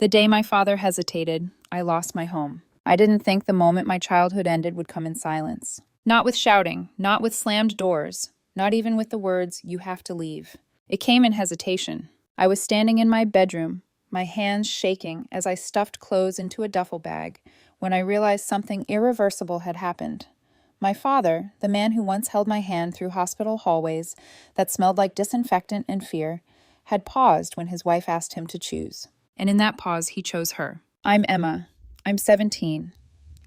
The day my father hesitated, I lost my home. I didn't think the moment my childhood ended would come in silence. Not with shouting, not with slammed doors, not even with the words, "You have to leave." It came in hesitation. I was standing in my bedroom, my hands shaking as I stuffed clothes into a duffel bag, when I realized something irreversible had happened. My father, the man who once held my hand through hospital hallways that smelled like disinfectant and fear, had paused when his wife asked him to choose. And in that pause, he chose her. I'm Emma. I'm 17.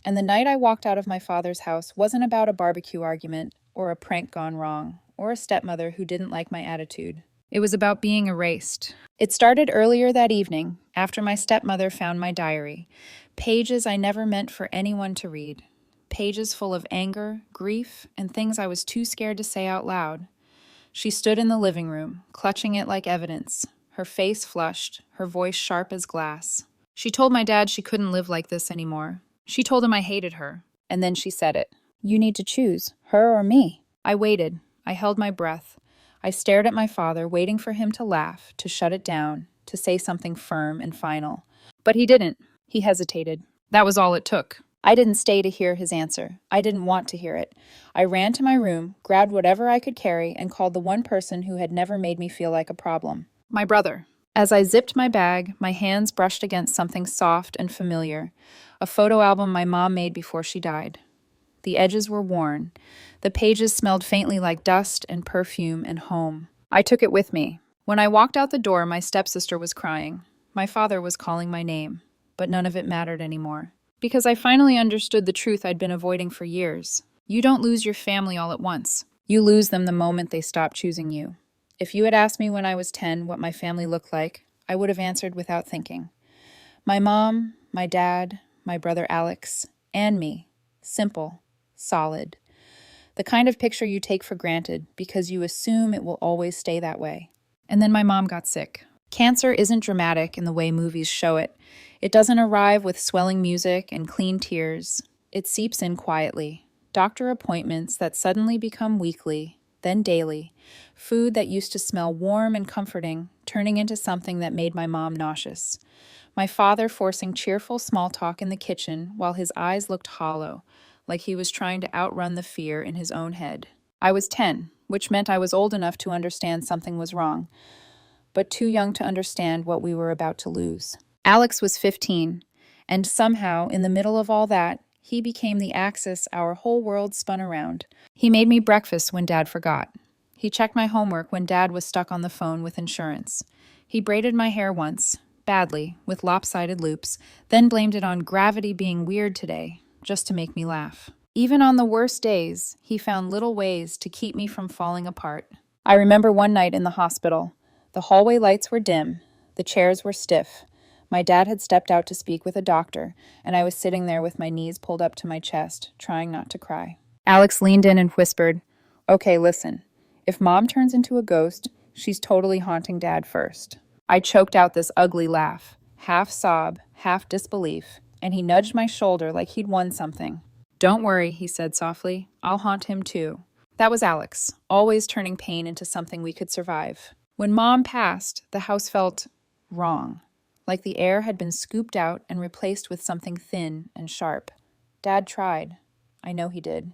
And the night I walked out of my father's house wasn't about a barbecue argument, or a prank gone wrong, or a stepmother who didn't like my attitude. It was about being erased. It started earlier that evening, after my stepmother found my diary. Pages I never meant for anyone to read. Pages full of anger, grief, and things I was too scared to say out loud. She stood in the living room, clutching it like evidence, her face flushed, her voice sharp as glass. She told my dad she couldn't live like this anymore. She told him I hated her, and then she said it. You need to choose, her or me. I waited. I held my breath. I stared at my father, waiting for him to laugh, to shut it down, to say something firm and final. But he didn't. He hesitated. That was all it took. I didn't stay to hear his answer. I didn't want to hear it. I ran to my room, grabbed whatever I could carry, and called the one person who had never made me feel like a problem. My brother. As I zipped my bag, my hands brushed against something soft and familiar, a photo album my mom made before she died. The edges were worn. The pages smelled faintly like dust and perfume and home. I took it with me. When I walked out the door, my stepsister was crying. My father was calling my name, but none of it mattered anymore. Because I finally understood the truth I'd been avoiding for years. You don't lose your family all at once. You lose them the moment they stop choosing you. If you had asked me when I was 10 what my family looked like, I would have answered without thinking. My mom, my dad, my brother Alex, and me. Simple, solid. The kind of picture you take for granted because you assume it will always stay that way. And then my mom got sick. Cancer isn't dramatic in the way movies show it. It doesn't arrive with swelling music and clean tears. It seeps in quietly. Doctor appointments that suddenly become weekly, then daily. Food that used to smell warm and comforting, turning into something that made my mom nauseous. My father forcing cheerful small talk in the kitchen while his eyes looked hollow, like he was trying to outrun the fear in his own head. I was 10, which meant I was old enough to understand something was wrong, but too young to understand what we were about to lose. Alex was 15, and somehow, in the middle of all that, he became the axis our whole world spun around. He made me breakfast when Dad forgot. He checked my homework when Dad was stuck on the phone with insurance. He braided my hair once, badly, with lopsided loops, then blamed it on gravity being weird today, just to make me laugh. Even on the worst days, he found little ways to keep me from falling apart. I remember one night in the hospital. The hallway lights were dim. The chairs were stiff. My dad had stepped out to speak with a doctor, and I was sitting there with my knees pulled up to my chest, trying not to cry. Alex leaned in and whispered, "Okay, listen. If Mom turns into a ghost, she's totally haunting Dad first." I choked out this ugly laugh, half sob, half disbelief, and he nudged my shoulder like he'd won something. "Don't worry," he said softly. "I'll haunt him too." That was Alex, always turning pain into something we could survive. When Mom passed, the house felt wrong. Like the air had been scooped out and replaced with something thin and sharp. Dad tried. I know he did.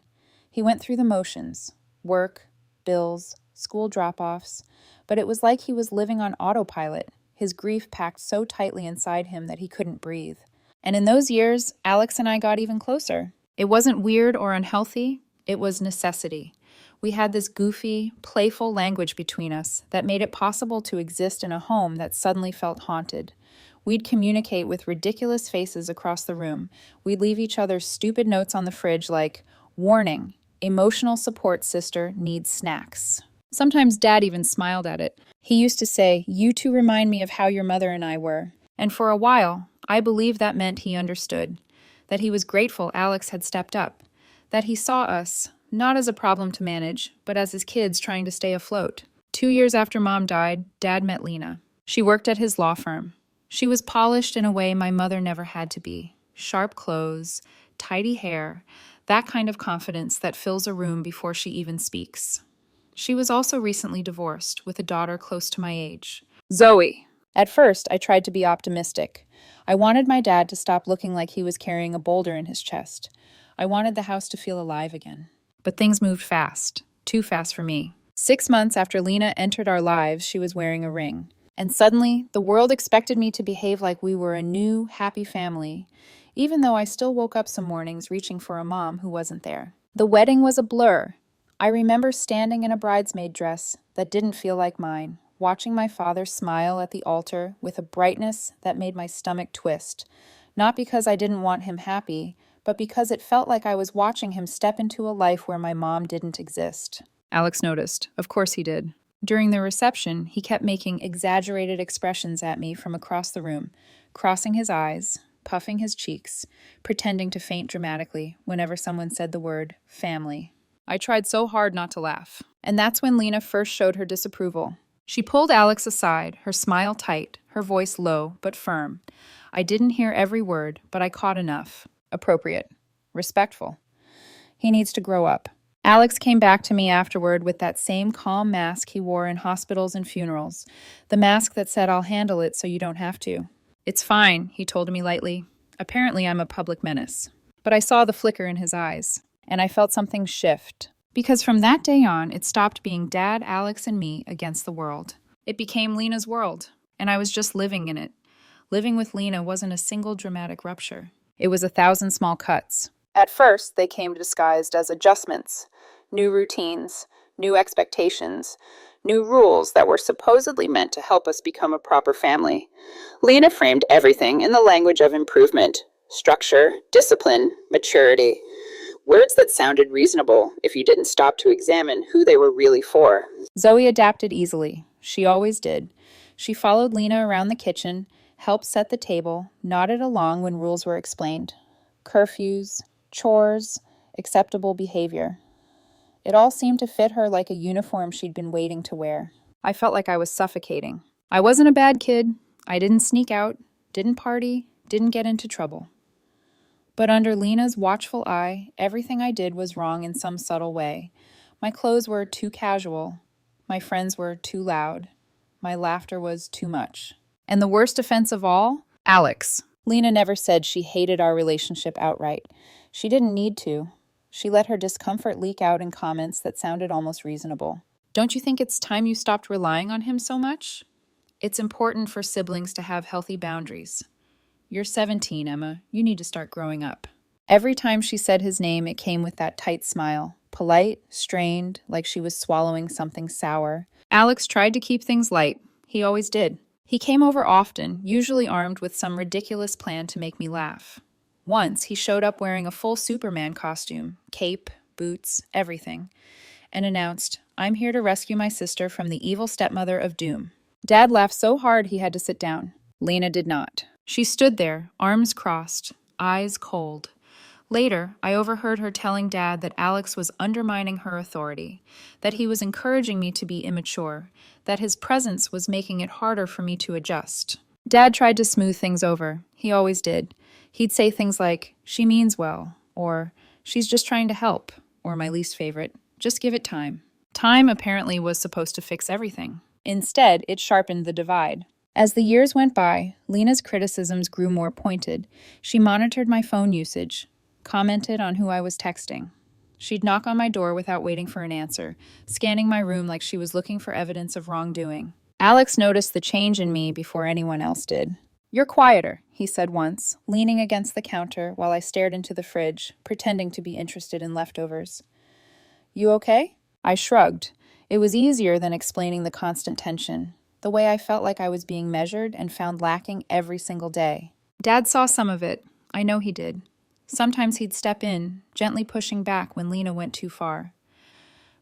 He went through the motions. Work, bills, school drop-offs. But it was like he was living on autopilot, his grief packed so tightly inside him that he couldn't breathe. And in those years, Alex and I got even closer. It wasn't weird or unhealthy. It was necessity. We had this goofy, playful language between us that made it possible to exist in a home that suddenly felt haunted. We'd communicate with ridiculous faces across the room. We'd leave each other stupid notes on the fridge like, "Warning, emotional support sister needs snacks." Sometimes Dad even smiled at it. He used to say, "You two remind me of how your mother and I were." And for a while, I believed that meant he understood, that he was grateful Alex had stepped up, that he saw us, not as a problem to manage, but as his kids trying to stay afloat. 2 years after Mom died, Dad met Lena. She worked at his law firm. She was polished in a way my mother never had to be. Sharp clothes, tidy hair, that kind of confidence that fills a room before she even speaks. She was also recently divorced, with a daughter close to my age. Zoe. At first, I tried to be optimistic. I wanted my dad to stop looking like he was carrying a boulder in his chest. I wanted the house to feel alive again. But things moved fast. Too fast for me. 6 months after Lena entered our lives, she was wearing a ring. And suddenly, the world expected me to behave like we were a new, happy family, even though I still woke up some mornings reaching for a mom who wasn't there. The wedding was a blur. I remember standing in a bridesmaid dress that didn't feel like mine, watching my father smile at the altar with a brightness that made my stomach twist, not because I didn't want him happy, but because it felt like I was watching him step into a life where my mom didn't exist. Alex noticed. Of course he did. During the reception, he kept making exaggerated expressions at me from across the room, crossing his eyes, puffing his cheeks, pretending to faint dramatically whenever someone said the word family. I tried so hard not to laugh. And that's when Lena first showed her disapproval. She pulled Alex aside, her smile tight, her voice low but firm. I didn't hear every word, but I caught enough. Appropriate. Respectful. He needs to grow up. Alex came back to me afterward with that same calm mask he wore in hospitals and funerals. The mask that said, "I'll handle it so you don't have to." "It's fine," he told me lightly. Apparently I'm a public menace. But I saw the flicker in his eyes, and I felt something shift. Because from that day on, it stopped being Dad, Alex, and me against the world. It became Lena's world, and I was just living in it. Living with Lena wasn't a single dramatic rupture. It was 1,000 small cuts. At first, they came disguised as adjustments, new routines, new expectations, new rules that were supposedly meant to help us become a proper family. Lena framed everything in the language of improvement, structure, discipline, maturity. Words that sounded reasonable if you didn't stop to examine who they were really for. Zoe adapted easily. She always did. She followed Lena around the kitchen, helped set the table, nodded along when rules were explained. Curfews, chores, acceptable behavior. It all seemed to fit her like a uniform she'd been waiting to wear. I felt like I was suffocating. I wasn't a bad kid. I didn't sneak out, didn't party, didn't get into trouble. But under Lena's watchful eye, everything I did was wrong in some subtle way. My clothes were too casual. My friends were too loud. My laughter was too much. And the worst offense of all? Alex. Lena never said she hated our relationship outright. She didn't need to. She let her discomfort leak out in comments that sounded almost reasonable. "Don't you think it's time you stopped relying on him so much? It's important for siblings to have healthy boundaries. You're 17, Emma. You need to start growing up." Every time she said his name, it came with that tight smile, polite, strained, like she was swallowing something sour. Alex tried to keep things light. He always did. He came over often, usually armed with some ridiculous plan to make me laugh. Once, he showed up wearing a full Superman costume, cape, boots, everything, and announced, "I'm here to rescue my sister from the evil stepmother of doom." Dad laughed so hard he had to sit down. Lena did not. She stood there, arms crossed, eyes cold. Later, I overheard her telling Dad that Alex was undermining her authority, that he was encouraging me to be immature, that his presence was making it harder for me to adjust. Dad tried to smooth things over. He always did. He'd say things like, "She means well," or "She's just trying to help," or my least favorite, "Just give it time." Time apparently was supposed to fix everything. Instead, it sharpened the divide. As the years went by, Lena's criticisms grew more pointed. She monitored my phone usage, commented on who I was texting. She'd knock on my door without waiting for an answer, scanning my room like she was looking for evidence of wrongdoing. Alex noticed the change in me before anyone else did. "You're quieter," he said once, leaning against the counter while I stared into the fridge, pretending to be interested in leftovers. "You okay?" I shrugged. It was easier than explaining the constant tension, the way I felt like I was being measured and found lacking every single day. Dad saw some of it. I know he did. Sometimes he'd step in, gently pushing back when Lena went too far.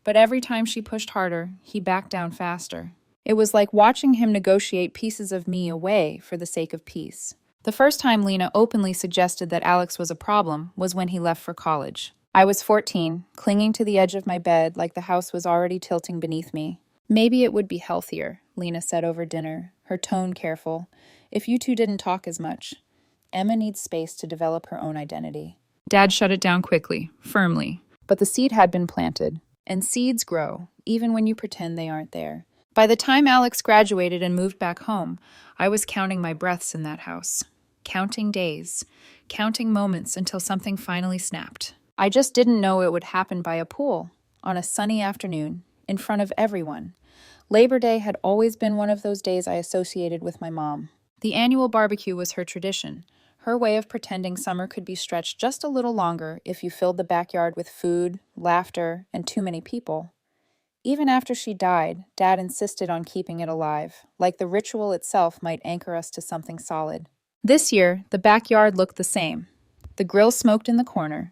But every time she pushed harder, he backed down faster. It was like watching him negotiate pieces of me away for the sake of peace. The first time Lena openly suggested that Alex was a problem was when he left for college. I was 14, clinging to the edge of my bed like the house was already tilting beneath me. "Maybe it would be healthier," Lena said over dinner, her tone careful, "if you two didn't talk as much. Emma needs space to develop her own identity." Dad shut it down quickly, firmly. But the seed had been planted, and seeds grow, even when you pretend they aren't there. By the time Alex graduated and moved back home, I was counting my breaths in that house. counting days, counting moments until something finally snapped. I just didn't know it would happen by a pool, on a sunny afternoon, in front of everyone. Labor Day had always been one of those days I associated with my mom. The annual barbecue was her tradition, her way of pretending summer could be stretched just a little longer if you filled the backyard with food, laughter, and too many people. Even after she died, Dad insisted on keeping it alive, like the ritual itself might anchor us to something solid. This year, the backyard looked the same. The grill smoked in the corner.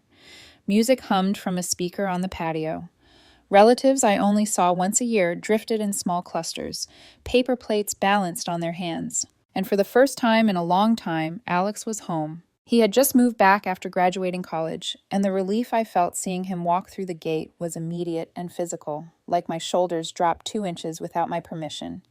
Music hummed from a speaker on the patio. Relatives I only saw once a year drifted in small clusters, paper plates balanced on their hands. And for the first time in a long time, Alex was home. He had just moved back after graduating college, and the relief I felt seeing him walk through the gate was immediate and physical, like my shoulders dropped 2 inches without my permission.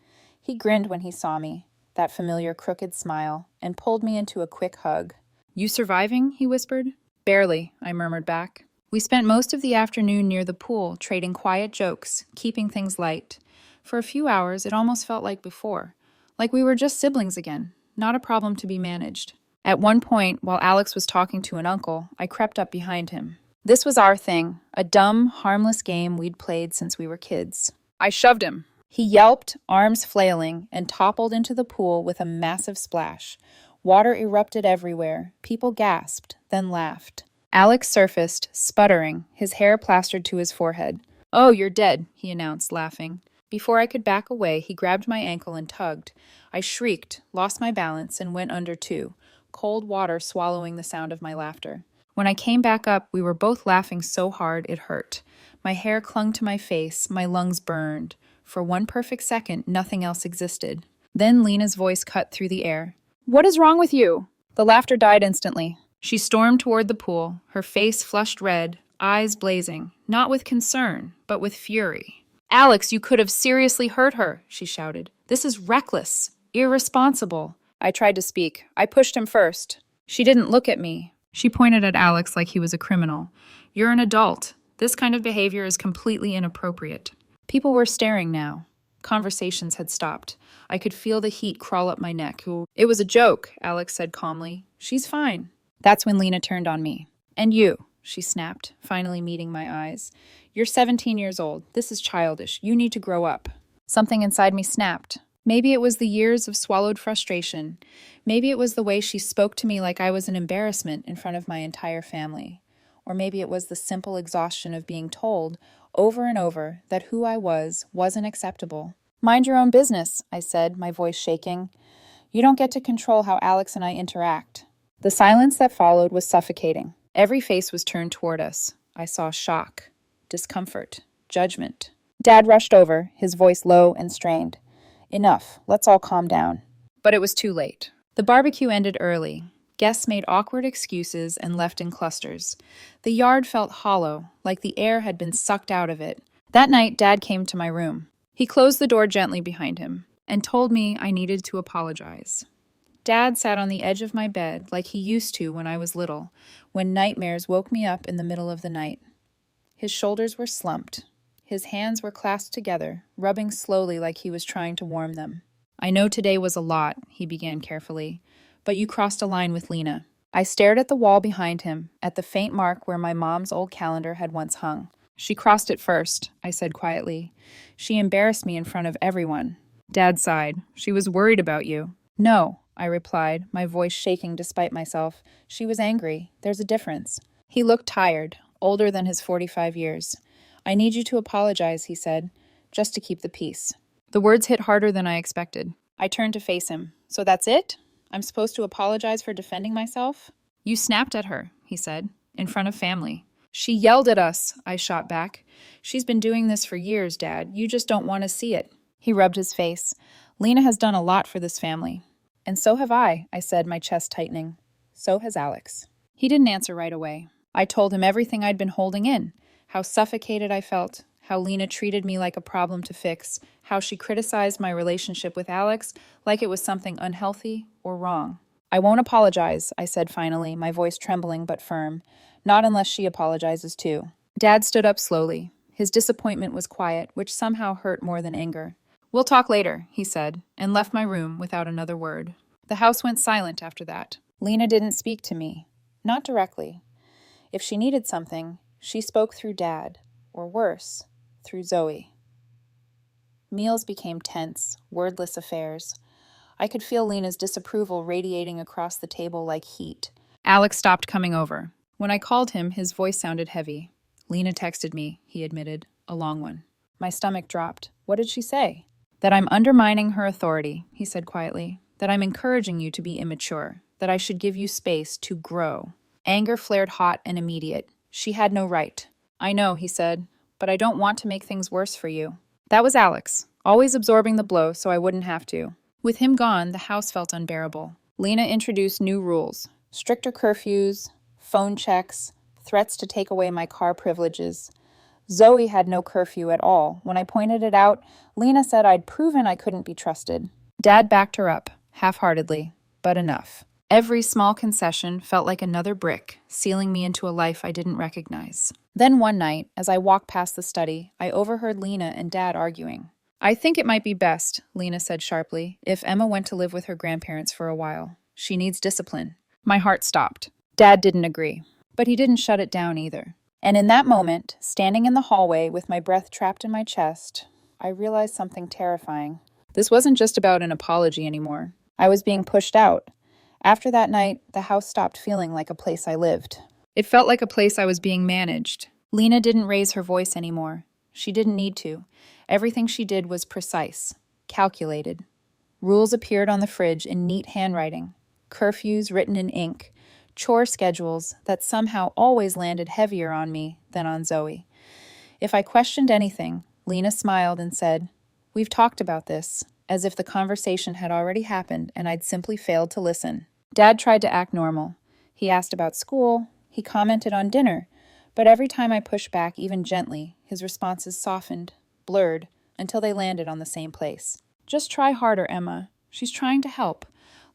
He grinned when he saw me, that familiar crooked smile, and pulled me into a quick hug. "You surviving?" he whispered. "Barely," I murmured back. We spent most of the afternoon near the pool, trading quiet jokes, keeping things light. For a few hours, it almost felt like before. Like we were just siblings again, not a problem to be managed. At one point, while Alex was talking to an uncle, I crept up behind him. This was our thing, a dumb, harmless game we'd played since we were kids. I shoved him. He yelped, arms flailing, and toppled into the pool with a massive splash. Water erupted everywhere. People gasped, then laughed. Alex surfaced, sputtering, his hair plastered to his forehead. "Oh, you're dead," he announced, laughing. Before I could back away, he grabbed my ankle and tugged. I shrieked, lost my balance, and went under too, cold water swallowing the sound of my laughter. When I came back up, we were both laughing so hard it hurt. My hair clung to my face, my lungs burned. For one perfect second, nothing else existed. Then Lena's voice cut through the air. "What is wrong with you?" The laughter died instantly. She stormed toward the pool, her face flushed red, eyes blazing, not with concern, but with fury. "Alex, you could have seriously hurt her," she shouted. "This is reckless, irresponsible." I tried to speak. I pushed him first. She didn't look at me. She pointed at Alex like he was a criminal. "You're an adult. This kind of behavior is completely inappropriate." People were staring now. Conversations had stopped. I could feel the heat crawl up my neck. "It was a joke," Alex said calmly. "She's fine." That's when Lena turned on me. "And you," she snapped, finally meeting my eyes. "You're 17 years old. This is childish. You need to grow up." Something inside me snapped. Maybe it was the years of swallowed frustration. Maybe it was the way she spoke to me like I was an embarrassment in front of my entire family. Or maybe it was the simple exhaustion of being told, over and over, that who I was wasn't acceptable. "Mind your own business," I said, my voice shaking. "You don't get to control how Alex and I interact." The silence that followed was suffocating. Every face was turned toward us. I saw shock, discomfort, judgment. Dad rushed over, his voice low and strained. "Enough, let's all calm down." But it was too late. The barbecue ended early. Guests made awkward excuses and left in clusters. The yard felt hollow, like the air had been sucked out of it. That night, Dad came to my room. He closed the door gently behind him and told me I needed to apologize. Dad sat on the edge of my bed like he used to when I was little, when nightmares woke me up in the middle of the night. His shoulders were slumped. His hands were clasped together, rubbing slowly like he was trying to warm them. "I know today was a lot," he began carefully, "but you crossed a line with Lena." I stared at the wall behind him, at the faint mark where my mom's old calendar had once hung. "She crossed it first," I said quietly. "She embarrassed me in front of everyone." Dad sighed. "She was worried about you." "No," I replied, my voice shaking despite myself. "She was angry. There's a difference." He looked tired, older than his 45 years. "I need you to apologize," he said, "just to keep the peace." The words hit harder than I expected. I turned to face him. "So that's it? I'm supposed to apologize for defending myself?" "You snapped at her," he said, "in front of family." "She yelled at us," I shot back. "She's been doing this for years, Dad. You just don't want to see it." He rubbed his face. "Lena has done a lot for this family." "And so have I said, my chest tightening. "So has Alex." He didn't answer right away. I told him everything I'd been holding in, how suffocated I felt, how Lena treated me like a problem to fix, how she criticized my relationship with Alex like it was something unhealthy or wrong. "I won't apologize," I said finally, my voice trembling but firm. "Not unless she apologizes too." Dad stood up slowly. His disappointment was quiet, which somehow hurt more than anger. "We'll talk later," he said, and left my room without another word. The house went silent after that. Lena didn't speak to me. Not directly. If she needed something, she spoke through Dad, or worse, through Zoe. Meals became tense, wordless affairs. I could feel Lena's disapproval radiating across the table like heat. Alex stopped coming over. When I called him, his voice sounded heavy. Lena texted me, he admitted, a long one. My stomach dropped. What did she say? That I'm undermining her authority, he said quietly. That I'm encouraging you to be immature. That I should give you space to grow. Anger flared hot and immediate. She had no right. I know, he said, but I don't want to make things worse for you. That was Alex, always absorbing the blow so I wouldn't have to. With him gone, the house felt unbearable. Lena introduced new rules, stricter curfews, phone checks, threats to take away my car privileges. Zoe had no curfew at all. When I pointed it out, Lena said I'd proven I couldn't be trusted. Dad backed her up, half-heartedly, but enough. Every small concession felt like another brick, sealing me into a life I didn't recognize. Then one night, as I walked past the study, I overheard Lena and Dad arguing. I think it might be best, Lena said sharply, if Emma went to live with her grandparents for a while. She needs discipline. My heart stopped. Dad didn't agree, but he didn't shut it down either. And in that moment, standing in the hallway with my breath trapped in my chest, I realized something terrifying. This wasn't just about an apology anymore. I was being pushed out. After that night, the house stopped feeling like a place I lived. It felt like a place I was being managed. Lena didn't raise her voice anymore. She didn't need to. Everything she did was precise, calculated. Rules appeared on the fridge in neat handwriting, curfews written in ink, chore schedules that somehow always landed heavier on me than on Zoe. If I questioned anything, Lena smiled and said, "We've talked about this," as if the conversation had already happened and I'd simply failed to listen. Dad tried to act normal. He asked about school, he commented on dinner, but every time I pushed back even gently, his responses softened, blurred, until they landed on the same place. Just try harder, Emma. She's trying to help.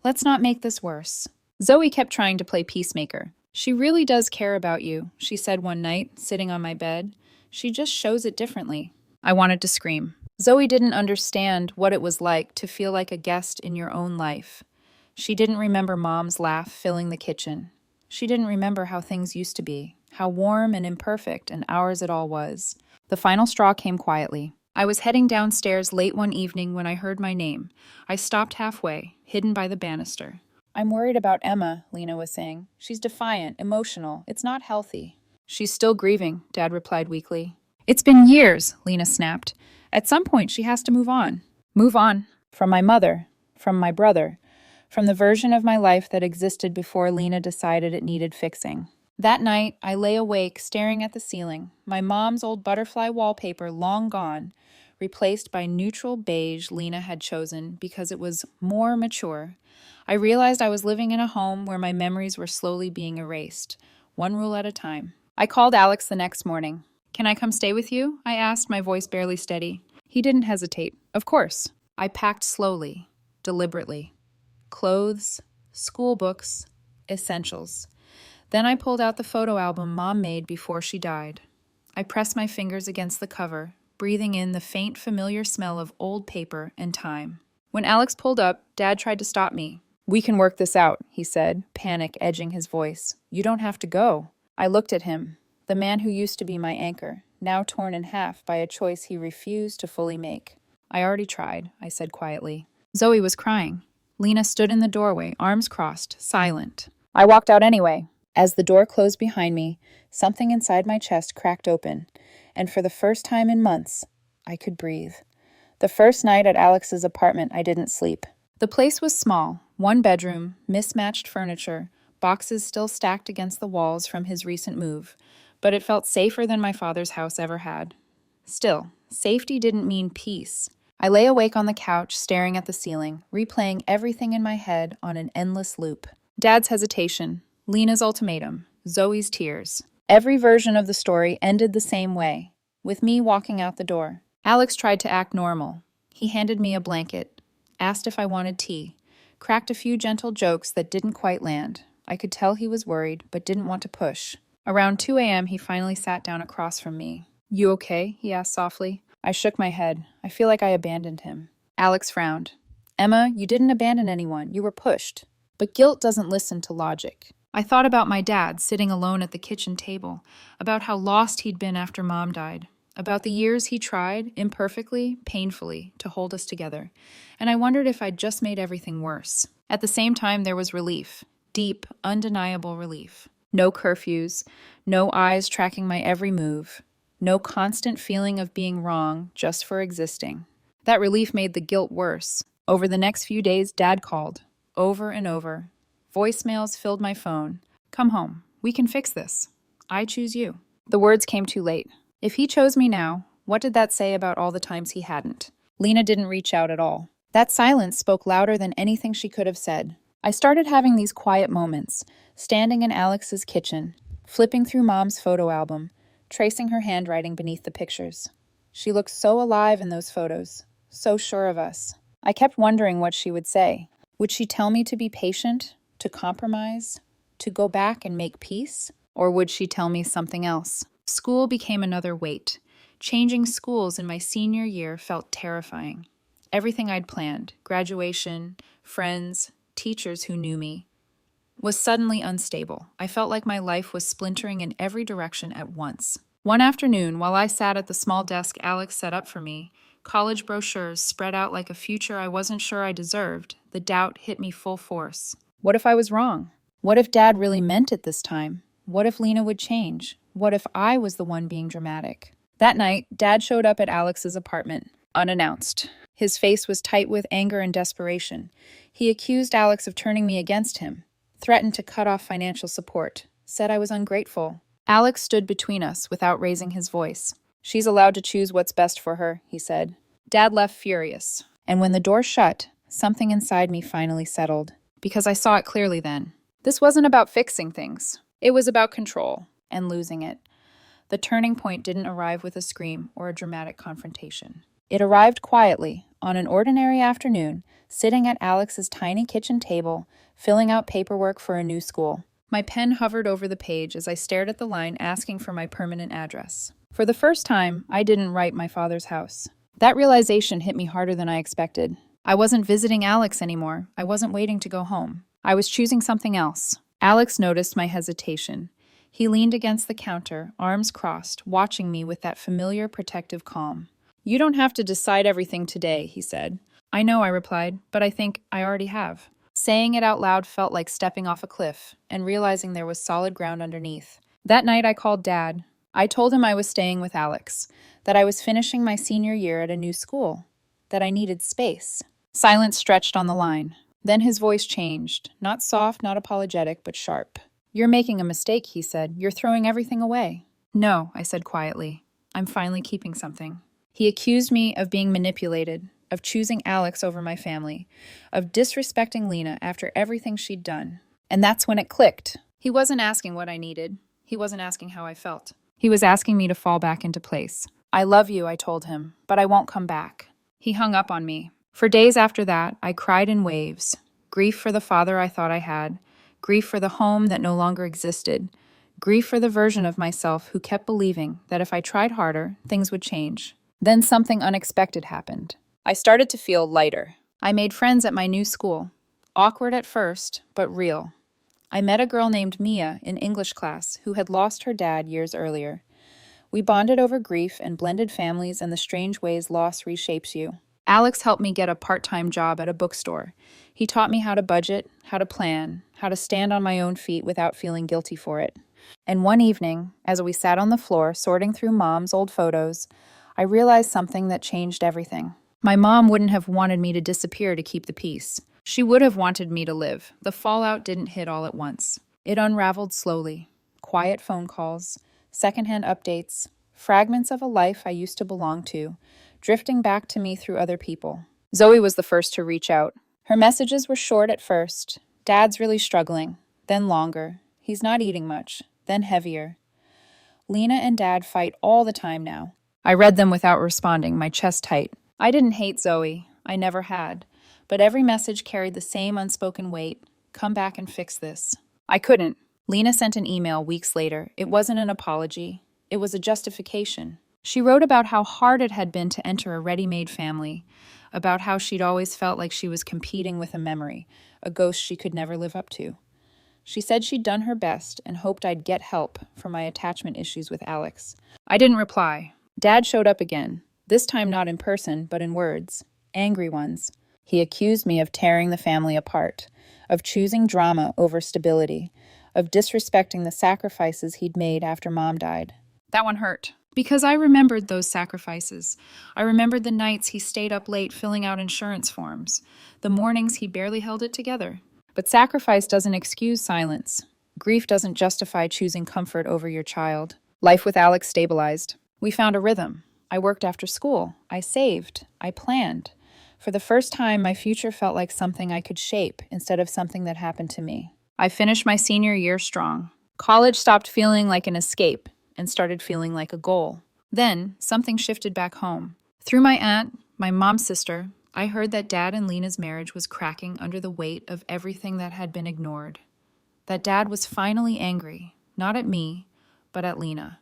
Let's not make this worse. Zoe kept trying to play peacemaker. She really does care about you, she said one night, sitting on my bed. She just shows it differently. I wanted to scream. Zoe didn't understand what it was like to feel like a guest in your own life. She didn't remember Mom's laugh filling the kitchen. She didn't remember how things used to be, how warm and imperfect and ours it all was. The final straw came quietly. I was heading downstairs late one evening when I heard my name. I stopped halfway, hidden by the banister. I'm worried about Emma, Lena was saying. She's defiant, emotional. It's not healthy. She's still grieving, Dad replied weakly. It's been years, Lena snapped. At some point, she has to move on. Move on. From my mother. From my brother. From the version of my life that existed before Lena decided it needed fixing. That night, I lay awake staring at the ceiling, my mom's old butterfly wallpaper long gone, replaced by neutral beige Lena had chosen because it was more mature. I realized I was living in a home where my memories were slowly being erased, one rule at a time. I called Alex the next morning. Can I come stay with you? I asked, my voice barely steady. He didn't hesitate. Of course. I packed slowly, deliberately. Clothes, school books, essentials. Then I pulled out the photo album Mom made before she died. I pressed my fingers against the cover, breathing in the faint, familiar smell of old paper and time. When Alex pulled up, Dad tried to stop me. We can work this out, he said, panic edging his voice. You don't have to go. I looked at him, the man who used to be my anchor, now torn in half by a choice he refused to fully make. I already tried, I said quietly. Zoe was crying. Lena stood in the doorway, arms crossed, silent. I walked out anyway. As the door closed behind me, something inside my chest cracked open, and for the first time in months, I could breathe. The first night at Alex's apartment, I didn't sleep. The place was small, one bedroom, mismatched furniture, boxes still stacked against the walls from his recent move, but it felt safer than my father's house ever had. Still, safety didn't mean peace. I lay awake on the couch, staring at the ceiling, replaying everything in my head on an endless loop. Dad's hesitation, Lena's ultimatum, Zoe's tears. Every version of the story ended the same way, with me walking out the door. Alex tried to act normal. He handed me a blanket, asked if I wanted tea, cracked a few gentle jokes that didn't quite land. I could tell he was worried, but didn't want to push. Around 2 a.m., he finally sat down across from me. You okay? He asked softly. I shook my head. I feel like I abandoned him. Alex frowned. Emma, you didn't abandon anyone. You were pushed. But guilt doesn't listen to logic. I thought about my dad sitting alone at the kitchen table, about how lost he'd been after Mom died, about the years he tried, imperfectly, painfully, to hold us together, and I wondered if I'd just made everything worse. At the same time, there was relief, deep, undeniable relief. No curfews, no eyes tracking my every move, no constant feeling of being wrong just for existing. That relief made the guilt worse. Over the next few days, Dad called, over and over. Voicemails filled my phone. Come home. We can fix this. I choose you. The words came too late. If he chose me now, what did that say about all the times he hadn't? Lena didn't reach out at all. That silence spoke louder than anything she could have said. I started having these quiet moments, standing in Alex's kitchen, flipping through Mom's photo album, tracing her handwriting beneath the pictures. She looked so alive in those photos, so sure of us. I kept wondering what she would say. Would she tell me to be patient, to compromise, to go back and make peace? Or would she tell me something else? School became another weight. Changing schools in my senior year felt terrifying. Everything I'd planned, graduation, friends, teachers who knew me, was suddenly unstable. I felt like my life was splintering in every direction at once. One afternoon, while I sat at the small desk Alex set up for me, college brochures spread out like a future I wasn't sure I deserved, the doubt hit me full force. What if I was wrong? What if Dad really meant it this time? What if Lena would change? What if I was the one being dramatic? That night, Dad showed up at Alex's apartment, unannounced. His face was tight with anger and desperation. He accused Alex of turning me against him, threatened to cut off financial support, said I was ungrateful. Alex stood between us without raising his voice. She's allowed to choose what's best for her, he said. Dad left furious, and when the door shut, something inside me finally settled, because I saw it clearly then. This wasn't about fixing things. It was about control and losing it. The turning point didn't arrive with a scream or a dramatic confrontation. It arrived quietly, on an ordinary afternoon, sitting at Alex's tiny kitchen table, filling out paperwork for a new school. My pen hovered over the page as I stared at the line asking for my permanent address. For the first time, I didn't write my father's house. That realization hit me harder than I expected. I wasn't visiting Alex anymore. I wasn't waiting to go home. I was choosing something else. Alex noticed my hesitation. He leaned against the counter, arms crossed, watching me with that familiar protective calm. You don't have to decide everything today, he said. I know, I replied, but I think I already have. Saying it out loud felt like stepping off a cliff and realizing there was solid ground underneath. That night I called Dad. I told him I was staying with Alex, that I was finishing my senior year at a new school, that I needed space. Silence stretched on the line. Then his voice changed, not soft, not apologetic, but sharp. You're making a mistake, he said. You're throwing everything away. No, I said quietly. I'm finally keeping something. He accused me of being manipulated, of choosing Alex over my family, of disrespecting Lena after everything she'd done. And that's when it clicked. He wasn't asking what I needed. He wasn't asking how I felt. He was asking me to fall back into place. I love you, I told him, but I won't come back. He hung up on me. For days after that, I cried in waves. Grief for the father I thought I had. Grief for the home that no longer existed. Grief for the version of myself who kept believing that if I tried harder, things would change. Then something unexpected happened. I started to feel lighter. I made friends at my new school. Awkward at first, but real. I met a girl named Mia in English class who had lost her dad years earlier. We bonded over grief and blended families and the strange ways loss reshapes you. Alex helped me get a part-time job at a bookstore. He taught me how to budget, how to plan, how to stand on my own feet without feeling guilty for it. And one evening, as we sat on the floor sorting through Mom's old photos, I realized something that changed everything. My mom wouldn't have wanted me to disappear to keep the peace. She would have wanted me to live. The fallout didn't hit all at once. It unraveled slowly. Quiet phone calls, secondhand updates, fragments of a life I used to belong to, drifting back to me through other people. Zoe was the first to reach out. Her messages were short at first. Dad's really struggling. Then longer. He's not eating much. Then heavier. Lena and Dad fight all the time now. I read them without responding, my chest tight. I didn't hate Zoe. I never had. But every message carried the same unspoken weight. Come back and fix this. I couldn't. Lena sent an email weeks later. It wasn't an apology. It was a justification. She wrote about how hard it had been to enter a ready-made family, about how she'd always felt like she was competing with a memory, a ghost she could never live up to. She said she'd done her best and hoped I'd get help for my attachment issues with Alex. I didn't reply. Dad showed up again, this time not in person, but in words, angry ones. He accused me of tearing the family apart, of choosing drama over stability, of disrespecting the sacrifices he'd made after Mom died. That one hurt. Because I remembered those sacrifices. I remembered the nights he stayed up late filling out insurance forms, the mornings he barely held it together. But sacrifice doesn't excuse silence. Grief doesn't justify choosing comfort over your child. Life with Alex stabilized. We found a rhythm. I worked after school. I saved. I planned. For the first time, my future felt like something I could shape instead of something that happened to me. I finished my senior year strong. College stopped feeling like an escape and started feeling like a goal. Then, something shifted back home. Through my aunt, my mom's sister, I heard that Dad and Lena's marriage was cracking under the weight of everything that had been ignored. That Dad was finally angry, not at me, but at Lena.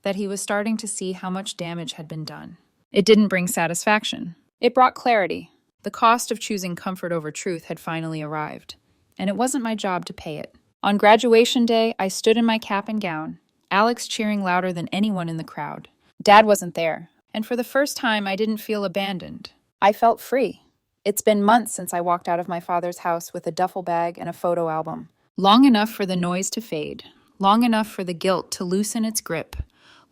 That he was starting to see how much damage had been done. It didn't bring satisfaction. It brought clarity. The cost of choosing comfort over truth had finally arrived, and it wasn't my job to pay it. On graduation day, I stood in my cap and gown, Alex cheering louder than anyone in the crowd. Dad wasn't there, and for the first time, I didn't feel abandoned. I felt free. It's been months since I walked out of my father's house with a duffel bag and a photo album. Long enough for the noise to fade. Long enough for the guilt to loosen its grip.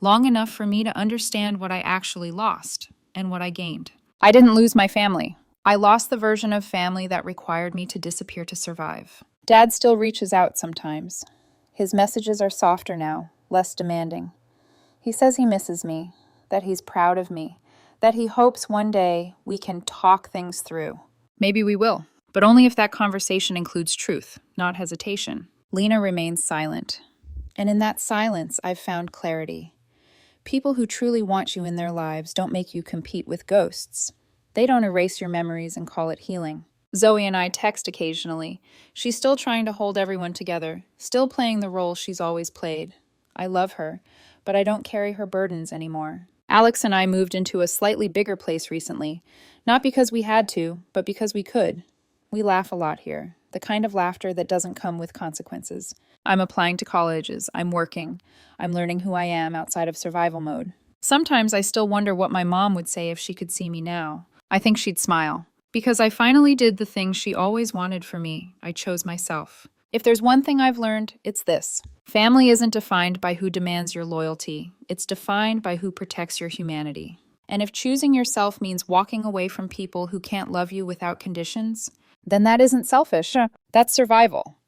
Long enough for me to understand what I actually lost and what I gained. I didn't lose my family. I lost the version of family that required me to disappear to survive. Dad still reaches out sometimes. His messages are softer now, less demanding. He says he misses me, that he's proud of me, that he hopes one day we can talk things through. Maybe we will, but only if that conversation includes truth, not hesitation. Lena remains silent, and in that silence I've found clarity. People who truly want you in their lives don't make you compete with ghosts. They don't erase your memories and call it healing. Zoe and I text occasionally. She's still trying to hold everyone together, still playing the role she's always played. I love her, but I don't carry her burdens anymore. Alex and I moved into a slightly bigger place recently, not because we had to, but because we could. We laugh a lot here, the kind of laughter that doesn't come with consequences. I'm applying to colleges, I'm working, I'm learning who I am outside of survival mode. Sometimes I still wonder what my mom would say if she could see me now. I think she'd smile. Because I finally did the thing she always wanted for me. I chose myself. If there's one thing I've learned, it's this. Family isn't defined by who demands your loyalty. It's defined by who protects your humanity. And if choosing yourself means walking away from people who can't love you without conditions, then that isn't selfish. That's survival.